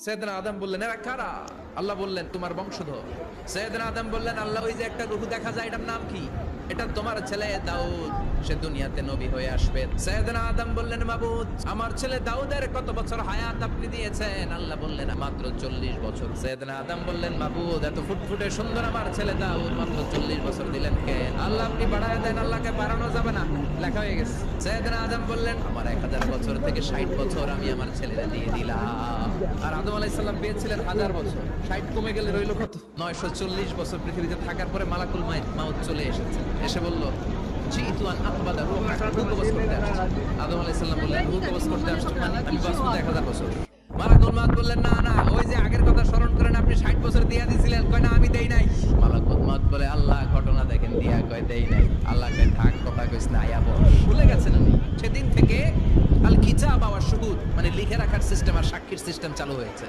সৈয়দনা আদম বললেন, এরা কারা? আল্লাহ বললেন, তোমার বংশধর। সৈয়দনা আদম বললেন, আল্লাহ ওই যে একটা রূহ দেখা যায়, এটার নাম কি? এটা তোমার ছেলে দাউদ, সে দুনিয়াতে নবী হয়ে আসবে। সৈয়দনা আদম বললেন, মাবুদ, আমার ছেলে দাউদের কত বছর হায়াত আপনি দিয়েছেন? আল্লাহ বললেন, মাত্র 40 বছর। সৈয়দনা আদম বললেন, মাবুদ, এত ফুটফুটে সুন্দর আমার ছেলে দাউদ মাত্র 40 বছর দিলেন কেন? আল্লাহ, আপনি বাড়ায় দেন, আল্লাহকে বাড়ানো যাবে না, লেখা হয়ে গেছে। সৈয়দনা আদম বললেন, আমার 1000 বছর থেকে 60 বছর আমি আমার ছেলেরা দিয়ে দিলাম। আর আদম আলাইহিস সালাম পেয়েছিলেন 1000 বছর, 60 কমে গেলে রইল কত? 940 বছর পৃথিবীতে থাকার পরে মালাকুল মাউত চলে এসেছে। এসে বলল, জিতু আন আকবাদা রূহ, রূহ কবজ করতে আসছি। আদম আলাইহিস সালাম বললেন, রূহ কবজ করতে আসছো মানে? আমি বাঁচবো 1000 বছর। মালাকুল মাউত বললেন, না না, ওই যে আগের কথা স্মরণ করেন, আপনি 60 বছর দিয়া দিয়েছিলেন। কয় না, আমি দেই নাই। মালাকুল মাউত বলে, আল্লাহ ঘটনা দেখেন, দিয়া কয় দেই নাই। আল্লাহ কয়, থাক, কথা কইস না, আয়া বস। ভুলে গেছেন উনি। সেদিন থেকে আল কিতাব ওয়া শুহুদ, মানে লিখে রাখার সিস্টেম আর সাক্ষীর সিস্টেম চালু হয়েছে।